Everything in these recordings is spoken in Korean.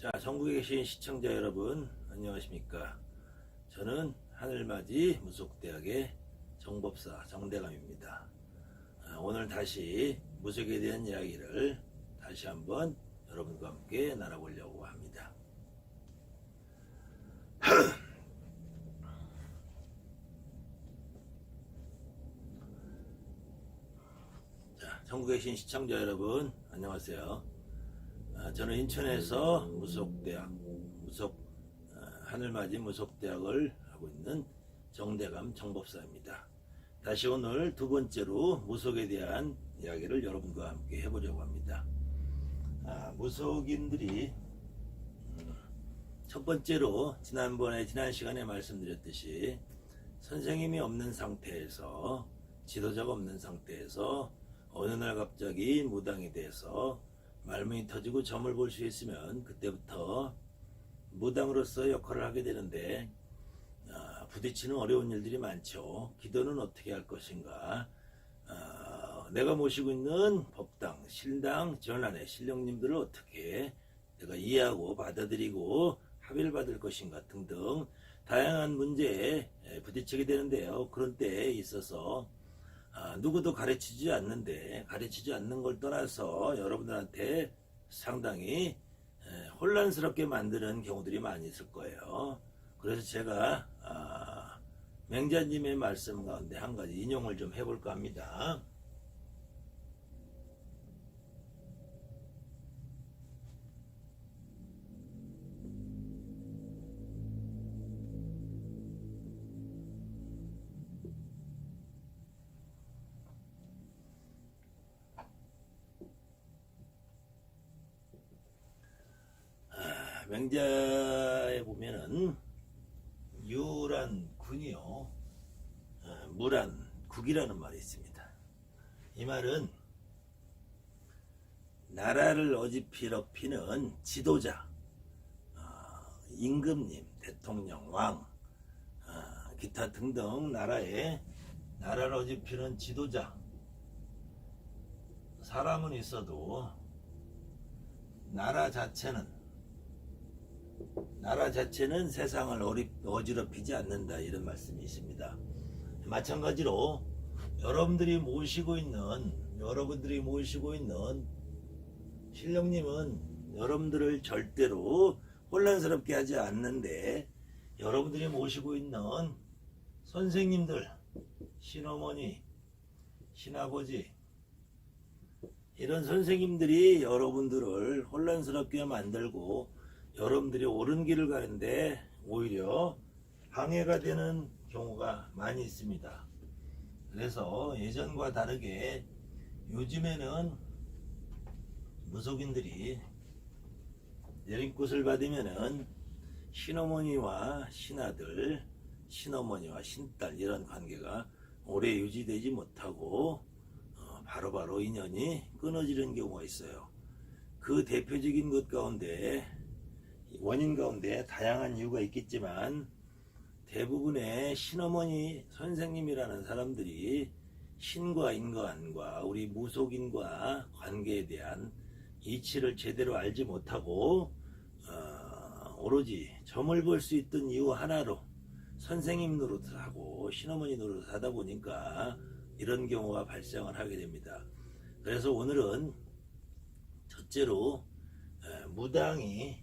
자, 전국에 계신 시청자 여러분 안녕하십니까. 저는 하늘맞이 무속대학의 정법사 정대감입니다. 오늘 다시 무속에 대한 이야기를 다시 한번 여러분과 함께 나눠보려고 합니다. 자, 전국에 계신 시청자 여러분 안녕하세요. 저는 인천에서 하늘맞이 무속대학을 하고 있는 정대감 정법사입니다. 다시 오늘 두 번째로 무속에 대한 이야기를 여러분과 함께 해보려고 합니다. 무속인들이 첫 번째로 지난 시간에 말씀드렸듯이 선생님이 없는 상태에서, 지도자가 없는 상태에서 어느 날 갑자기 무당이 돼서 말문이 터지고 점을 볼 수 있으면 그때부터 무당으로서 역할을 하게 되는데, 부딪히는 어려운 일들이 많죠. 기도는 어떻게 할 것인가, 내가 모시고 있는 법당, 신당, 전안의 신령님들을 어떻게 내가 이해하고 받아들이고 합의를 받을 것인가 등등 다양한 문제에 부딪히게 되는데요. 그런 때에 있어서 누구도 가르치지 않는 걸 떠나서 여러분들한테 상당히 혼란스럽게 만드는 경우들이 많이 있을 거예요. 그래서 제가 맹자님의 말씀 가운데 한 가지 인용을 좀 해볼까 합니다. 맹자에 보면은 유란 군이요, 무란 국이라는 말이 있습니다. 이 말은 나라를 어지럽히는 지도자, 임금님, 대통령, 왕, 기타 등등 나라를 어지럽히는 지도자, 사람은 있어도 나라 자체는 세상을 어지럽히지 않는다, 이런 말씀이 있습니다. 마찬가지로 여러분들이 모시고 있는 신령님은 여러분들을 절대로 혼란스럽게 하지 않는데, 여러분들이 모시고 있는 선생님들, 신어머니, 신아버지, 이런 선생님들이 여러분들을 혼란스럽게 만들고 여러분들이 옳은 길을 가는데 오히려 방해가 되는 경우가 많이 있습니다. 그래서 예전과 다르게 요즘에는 무속인들이 내림굿을 받으면은 신어머니와 신아들, 신어머니와 신딸, 이런 관계가 오래 유지되지 못하고 바로바로 인연이 끊어지는 경우가 있어요. 그 대표적인 원인 가운데 다양한 이유가 있겠지만, 대부분의 신어머니 선생님이라는 사람들이 신과 인간과 우리 무속인과 관계에 대한 이치를 제대로 알지 못하고 오로지 점을 볼 수 있던 이유 하나로 선생님 노릇을 하고 신어머니 노릇을 하다 보니까 이런 경우가 발생을 하게 됩니다. 그래서 오늘은 첫째로 무당이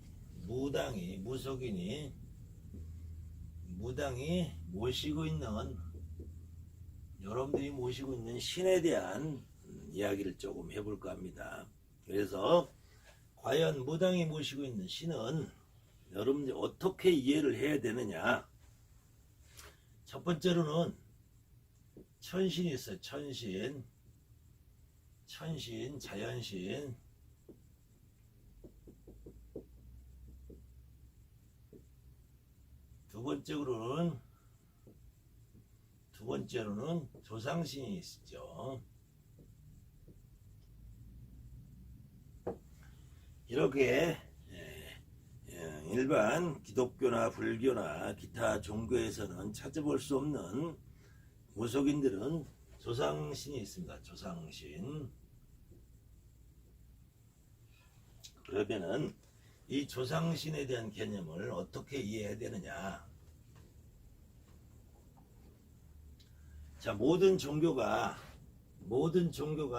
여러분들이 모시고 있는 신에 대한 이야기를 조금 해볼까 합니다. 그래서 과연 무당이 모시고 있는 신은 여러분들이 어떻게 이해를 해야 되느냐. 첫 번째로는 천신이 있어요. 천신, 자연신, 두 번째로는 조상신이 있죠. 이렇게 일반 기독교나 불교나 기타 종교에서는 찾아볼 수 없는 무속인들은 조상신이 있습니다. 조상신. 그러면은 이 조상신에 대한 개념을 어떻게 이해해야 되느냐. 자, 모든 종교가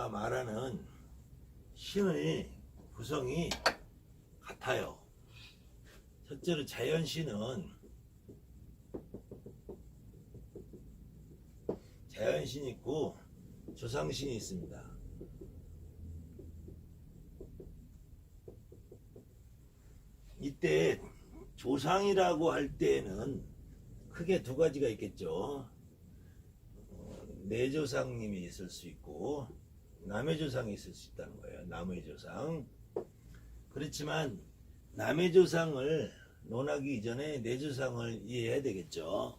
말하는 신의 구성이 같아요. 첫째로 자연신이 있고 조상신이 있습니다. 이때 조상이라고 할 때에는 크게 두 가지가 있겠죠. 내조상님이 있을 수 있고 남의 조상이 있을 수 있다는 거예요. 남의 조상. 그렇지만 남의 조상을 논하기 이전에 내조상을 이해해야 되겠죠.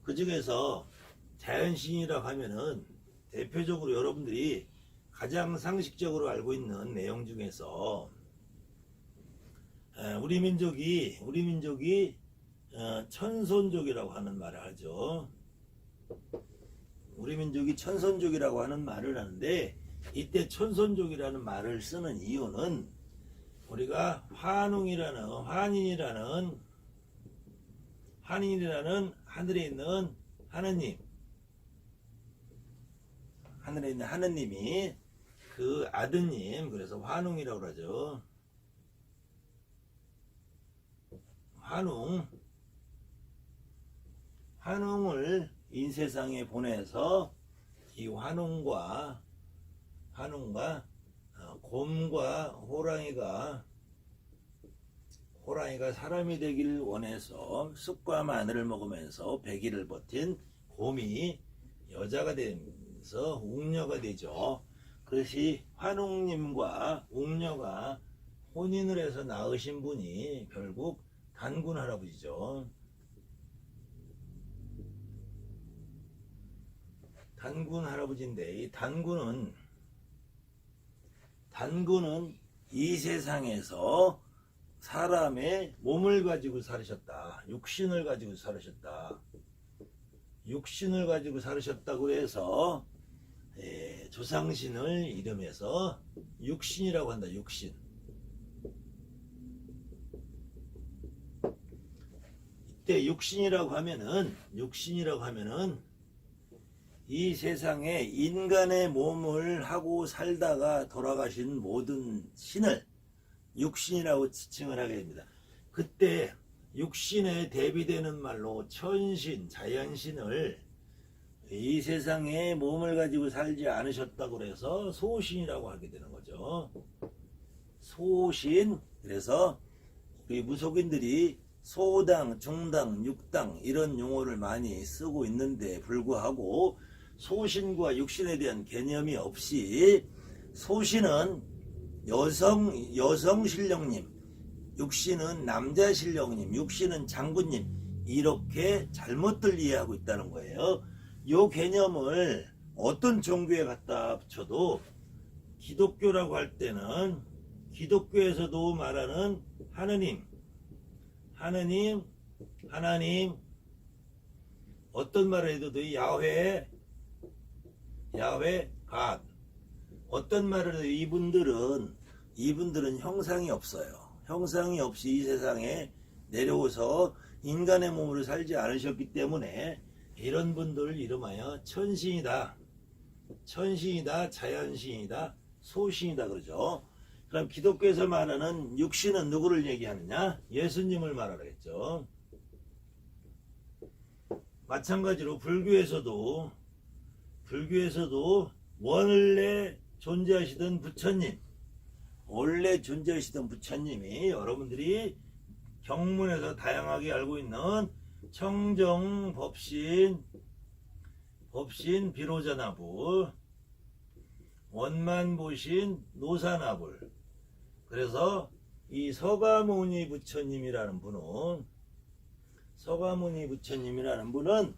그 중에서 자연신이라고 하면은 대표적으로 여러분들이 가장 상식적으로 알고 있는 내용 중에서 우리 민족이 천손족이라고 하는 말을 하죠. 우리 민족이 천손족이라고 하는 말을 하는데, 이때 천손족이라는 말을 쓰는 이유는 우리가 환인이라는 하늘에 있는 하느님이 그 아드님, 그래서 환웅이라고 그러죠. 환웅을 인세상에 보내서 이 환웅과 곰과 호랑이가 사람이 되기를 원해서 쑥과 마늘을 먹으면서 100일을 버틴 곰이 여자가 되면서 웅녀가 되죠. 그것이 환웅님과 웅녀가 혼인을 해서 낳으신 분이 결국 단군 할아버지죠. 단군 할아버지인데, 이 단군은 이 세상에서 사람의 몸을 가지고 살으셨다. 육신을 가지고 살으셨다고 해서 조상신을 이름해서 육신이라고 한다. 육신. 이때 육신이라고 하면은 이 세상에 인간의 몸을 하고 살다가 돌아가신 모든 신을 육신이라고 지칭을 하게 됩니다. 그때 육신에 대비되는 말로 천신, 자연신을 이 세상에 몸을 가지고 살지 않으셨다고 해서 소신이라고 하게 되는 거죠. 소신. 그래서 우리 무속인들이 소당, 중당, 육당 이런 용어를 많이 쓰고 있는데 불구하고 소신과 육신에 대한 개념이 없이 소신은 여성 신령님, 육신은 남자 신령님, 육신은 장군님, 이렇게 잘못들 이해하고 있다는 거예요. 이 개념을 어떤 종교에 갖다 붙여도 기독교라고 할 때는 기독교에서도 말하는 하느님, 어떤 말을 해도 야훼 갓, 어떤 말을 해도 이분들은 형상이 없어요. 형상이 없이 이 세상에 내려오서 인간의 몸으로 살지 않으셨기 때문에 이런 분들을 이름하여 천신이다, 자연신이다, 소신이다 그러죠. 그럼 기독교에서 말하는 육신은 누구를 얘기하느냐? 예수님을 말하겠죠. 마찬가지로 불교에서도 원래 존재하시던 부처님이 여러분들이 경문에서 다양하게 알고 있는 청정, 법신 비로자나불, 원만보신 노사나불. 그래서 이 서가모니 부처님이라는 분은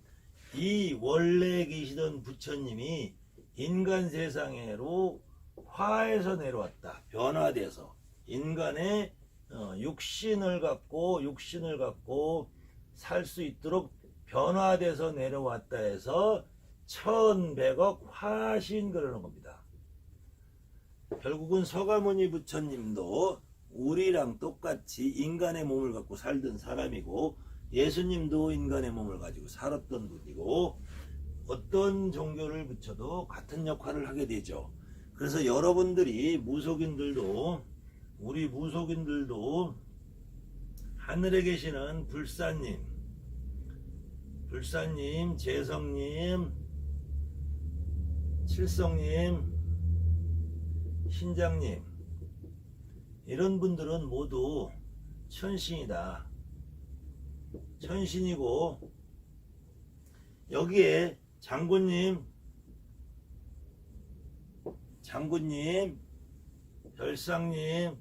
이 원래 계시던 부처님이 인간 세상으로 화해서 내려왔다. 변화돼서 인간의 육신을 갖고 살 수 있도록 변화돼서 내려왔다 해서 1100억 화신 그러는 겁니다. 결국은 서가모니 부처님도 우리랑 똑같이 인간의 몸을 갖고 살던 사람이고 예수님도 인간의 몸을 가지고 살았던 분이고 어떤 종교를 붙여도 같은 역할을 하게 되죠. 그래서 여러분들이 우리 무속인들도 하늘에 계시는 불사님, 재성님, 칠성님, 신장님 이런 분들은 모두 천신이다. 천신이고 여기에 장군님, 별상님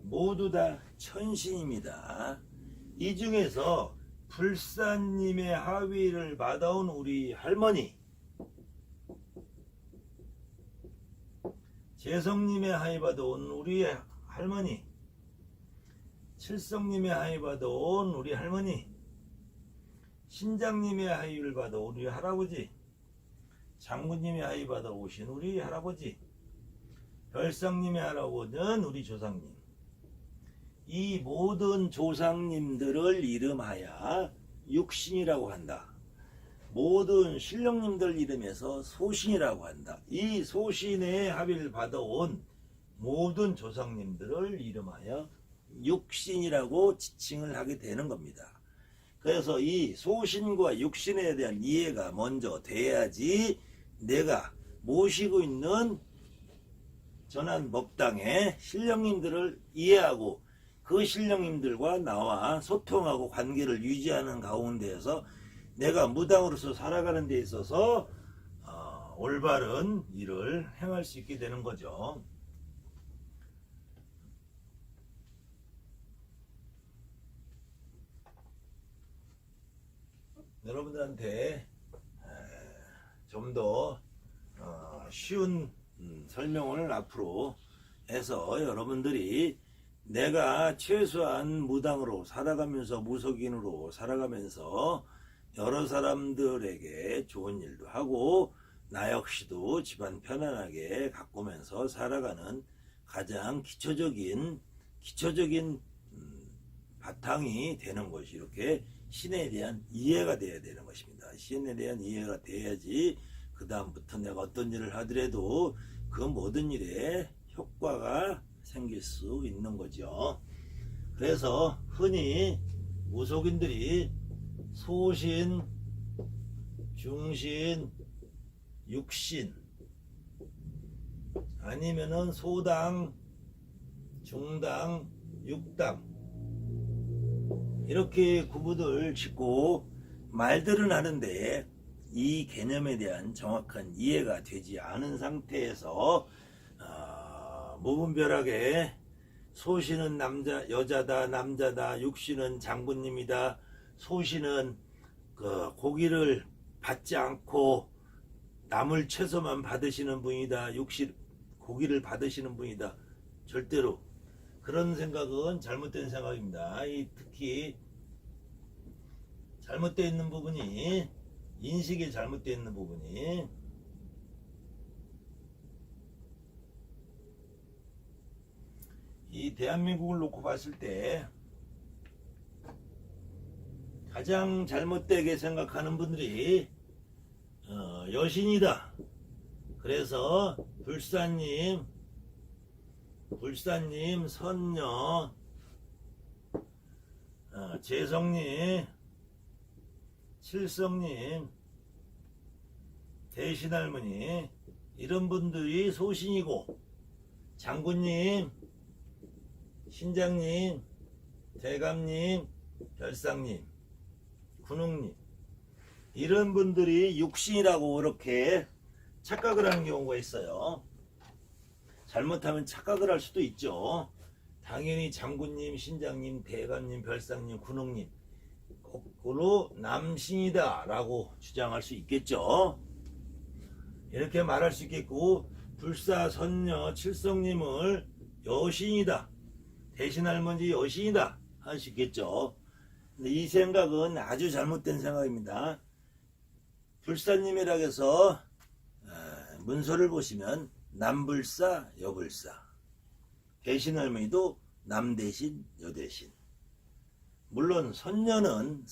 모두 다 천신입니다. 이 중에서 불사님의 하위를 받아온 우리 할머니, 재성님의 하위 받아온 우리 할머니, 칠성님의 하위 받아온 우리 할머니, 신장님의 하위를 받아온 우리 할아버지, 장군님의 하위 받아오신 우리 할아버지, 별상님의 할아버지는 우리 조상님. 이 모든 조상님들을 이름하여 육신이라고 한다. 모든 신령님들 이름에서 소신이라고 한다. 이 소신의 합의를 받아온 모든 조상님들을 이름하여 육신이라고 지칭을 하게 되는 겁니다. 그래서 이 소신과 육신에 대한 이해가 먼저 돼야지 내가 모시고 있는 전한 법당의 신령님들을 이해하고 그 신령님들과 나와 소통하고 관계를 유지하는 가운데에서 내가 무당으로서 살아가는 데 있어서 올바른 일을 행할 수 있게 되는 거죠. 여러분들한테 좀 더 쉬운 설명을 앞으로 해서 여러분들이 내가 최소한 무당으로 살아가면서 무속인으로 살아가면서 여러 사람들에게 좋은 일도 하고 나 역시도 집안 편안하게 가꾸면서 살아가는 가장 기초적인 바탕이 되는 것이 이렇게 신에 대한 이해가 돼야 되는 것입니다. 신에 대한 이해가 돼야지 그 다음부터 내가 어떤 일을 하더라도 그 모든 일에 효과가 생길 수 있는 거죠. 그래서 흔히 무속인들이 소신, 중신, 육신 아니면은 소당, 중당, 육당 이렇게 구분을 짓고 말들은 하는데 이 개념에 대한 정확한 이해가 되지 않은 상태에서 무분별하게 소신은 여자다 남자다, 육신은 장군님이다, 소신은 고기를 받지 않고 나물 채소만 받으시는 분이다, 육신 고기를 받으시는 분이다. 절대로 그런 생각은 잘못된 생각입니다. 특히 잘못되어 있는 부분이 인식이 잘못되어 있는 부분이 이 대한민국을 놓고 봤을 때 가장 잘못되게 생각하는 분들이 여신이다. 그래서 불사님, 선녀, 재성님, 칠성님, 대신할머니 이런 분들이 소신이고 장군님, 신장님, 대감님, 별상님, 군웅님 이런 분들이 육신이라고 이렇게 착각을 하는 경우가 있어요. 잘못하면 착각을 할 수도 있죠. 당연히 장군님, 신장님, 대감님, 별상님, 군웅님 거꾸로 남신이다 라고 주장할 수 있겠죠. 이렇게 말할 수 있겠고 불사, 선녀, 칠성님을 여신이다, 대신할머니 여신이다 할 수 있겠죠. 근데 이 생각은 아주 잘못된 생각입니다. 불사님이라고 해서 문서를 보시면 남불사, 여불사 대신할머니도 남 대신 여 대신. 물론 선녀는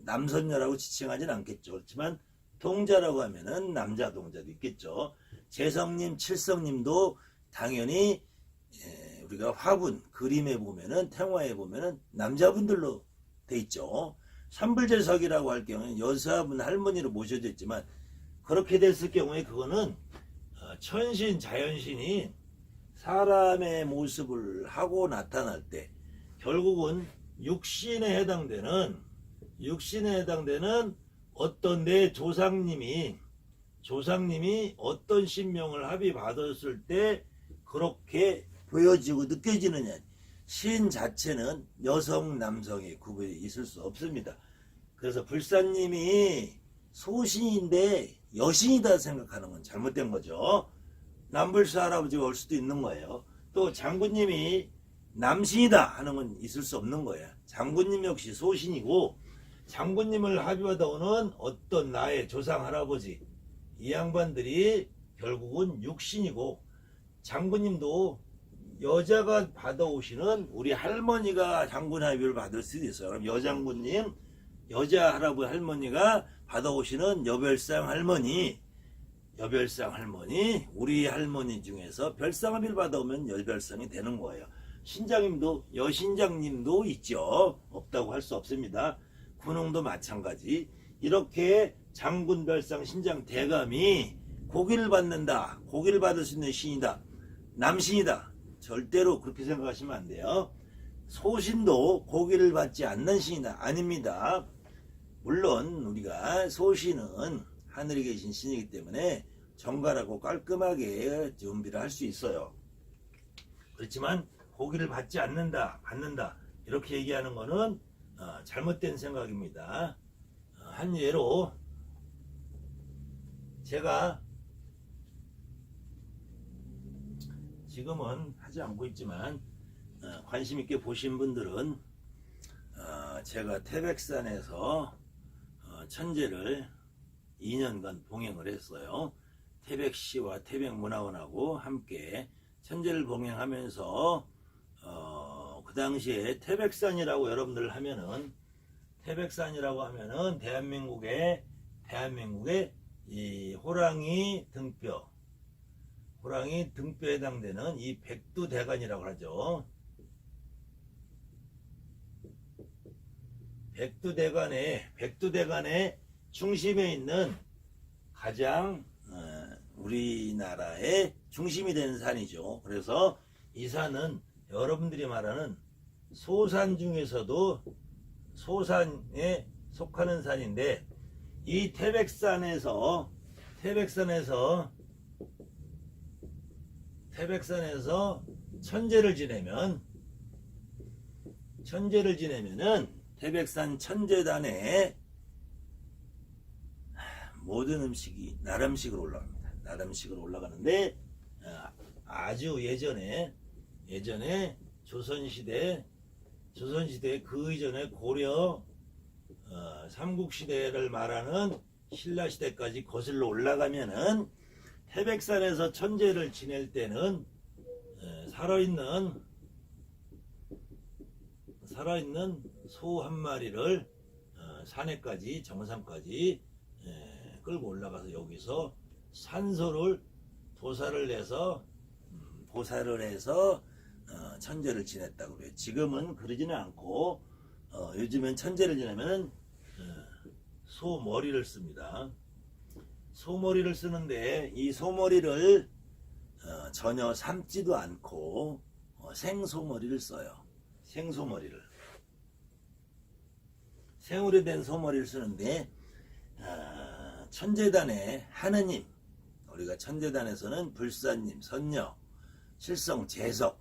남선녀라고 지칭하진 않겠죠. 그렇지만 동자라고 하면은 남자 동자도 있겠죠. 재성님, 칠성님도 당연히 우리가 화분 그림에 보면은 태화에 보면은 남자분들로 돼 있죠. 삼불제석이라고 할 경우는 여사분 할머니로 모셔져 있지만 그렇게 됐을 경우에 그거는 천신 자연신이 사람의 모습을 하고 나타날 때 결국은 육신에 해당되는 어떤 내 조상님이 어떤 신명을 합의 받았을 때 그렇게 보여지고 느껴지느냐. 신 자체는 여성 남성의 구분이 있을 수 없습니다. 그래서 불사님이 소신인데 여신이다 생각하는 건 잘못된 거죠. 남불사 할아버지가 올 수도 있는 거예요. 또 장군님이 남신이다 하는 건 있을 수 없는 거예요. 장군님 역시 소신이고 장군님을 합의받아 오는 어떤 나의 조상 할아버지 이 양반들이 결국은 육신이고 장군님도 여자가 받아오시는 우리 할머니가 장군 합의를 받을 수도 있어요. 그럼 여장군님 여자 할아버지 할머니가 받아오시는 여별상 할머니 우리 할머니 중에서 별상합의를 받아오면 여별상이 되는 거예요. 신장님도 여신장님도 있죠. 없다고 할 수 없습니다. 군웅도 마찬가지. 이렇게 장군 별상 신장 대감이 고기를 받는다. 고기를 받을 수 있는 신이다. 남신이다. 절대로 그렇게 생각하시면 안 돼요. 소신도 고기를 받지 않는 신이다. 아닙니다. 물론 우리가 소신은 하늘에 계신 신이기 때문에 정갈하고 깔끔하게 준비를 할 수 있어요. 그렇지만 고기를 받지 않는다, 받는다 이렇게 얘기하는 거는 잘못된 생각입니다. 한 예로 제가 지금은 하지 않고 있지만 관심 있게 보신 분들은 제가 태백산에서 천재를 2년간 봉행을 했어요. 태백시와 태백문화원하고 함께 천재를 봉행하면서 그 당시에 태백산이라고 여러분들 하면은 대한민국의 이 호랑이 등뼈에 해당되는 이 백두대간이라고 하죠. 백두대간의 중심에 있는 가장 우리나라의 중심이 되는 산이죠. 그래서 이 산은 여러분들이 말하는 소산 중에서도 소산에 속하는 산인데 이 태백산에서 천재를 지내면은 태백산 천재단에 모든 음식이 나름식으로 올라갑니다. 나름식으로 올라가는데 아주 예전에 조선시대 그 이전에 고려 삼국시대를 말하는 신라시대까지 거슬러 올라가면은 태백산에서 천재를 지낼 때는 살아있는 소 한 마리를 산에까지 정상까지 끌고 올라가서 여기서 산소를 도사를 해서 천재를 지냈다고 그래요. 지금은 그러지는 않고 요즘엔 천재를 지내면 소머리를 씁니다. 소머리를 쓰는데 이 소머리를 전혀 삶지도 않고 생소머리를 써요. 생으로 된 소머리를 쓰는데 천재단의 하느님, 우리가 천재단에서는 불사님, 선녀, 실성, 재석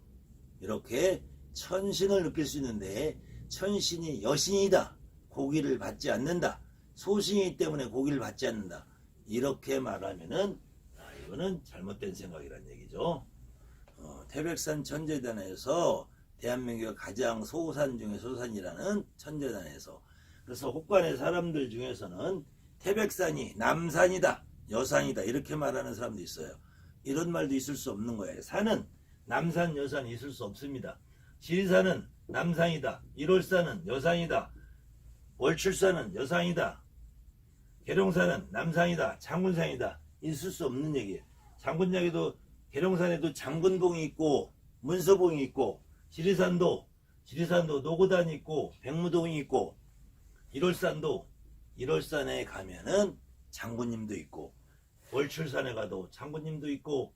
이렇게 천신을 느낄 수 있는데 천신이 여신이다. 고기를 받지 않는다. 소신이기 때문에 고기를 받지 않는다. 이렇게 말하면은 이거는 잘못된 생각이란 얘기죠. 태백산 천재단에서 대한민국의 가장 소산 중에 소산이라는 천재단에서 그래서 혹관의 사람들 중에서는 태백산이 남산이다, 여산이다 이렇게 말하는 사람도 있어요. 이런 말도 있을 수 없는 거예요. 산은 남산, 여산이 있을 수 없습니다. 지리산은 남산이다. 일월산은 여산이다. 월출산은 여산이다. 계룡산은 남산이다. 장군산이다. 있을 수 없는 얘기예요. 장군역에도 계룡산에도 장군봉이 있고 문서봉이 있고 지리산도 노고단이 있고 백무동이 있고 일월산에 가면은 장군님도 있고 월출산에 가도 장군님도 있고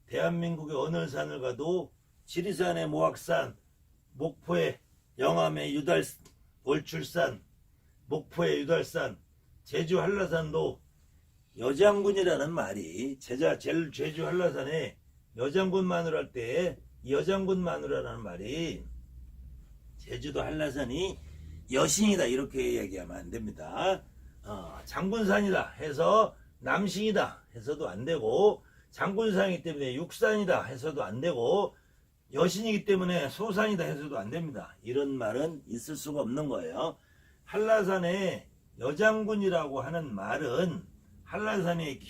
대한민국의 어느 산을 가도 지리산의 모악산, 목포의 영암의 월출산, 목포의 유달산, 제주 한라산도 여장군이라는 말이 제주 한라산에 여장군 마누라 할 때 여장군 마누라라는 말이 제주도 한라산이 여신이다 이렇게 얘기하면 안 됩니다. 장군산이다 해서 남신이다 해서도 안 되고 장군산이기 때문에 육산이다 해서도 안 되고 여신이기 때문에 소산이다 해서도 안 됩니다. 이런 말은 있을 수가 없는 거예요. 한라산에 여장군이라고 하는 말은 한라산의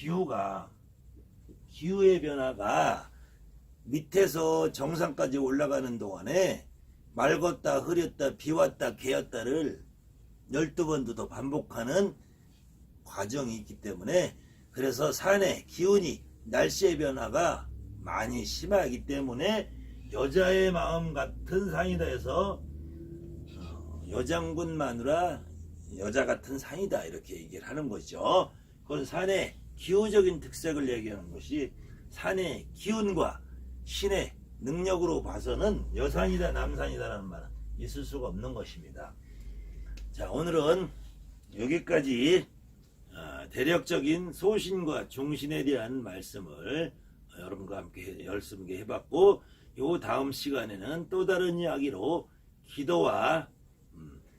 기후의 변화가 밑에서 정상까지 올라가는 동안에 맑았다 흐렸다 비왔다 개었다를 12번도 더 반복하는 과정이 있기 때문에 그래서 산의 기운이 날씨의 변화가 많이 심하기 때문에 여자의 마음 같은 산이다 해서 여장군 마누라 여자 같은 산이다 이렇게 얘기를 하는 거죠. 그건 산의 기후적인 특색을 얘기하는 것이 산의 기운과 신의 능력으로 봐서는 여산이다 남산이다라는 말은 있을 수가 없는 것입니다. 자, 오늘은 여기까지 대략적인 소신과 중신에 대한 말씀을 여러분과 함께 열심히 해봤고 요 다음 시간에는 또 다른 이야기로 기도와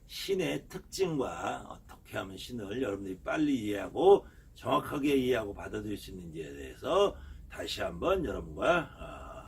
신의 특징과 어떻게 하면 신을 여러분들이 빨리 이해하고 정확하게 이해하고 받아들일 수 있는지에 대해서 다시 한번 여러분과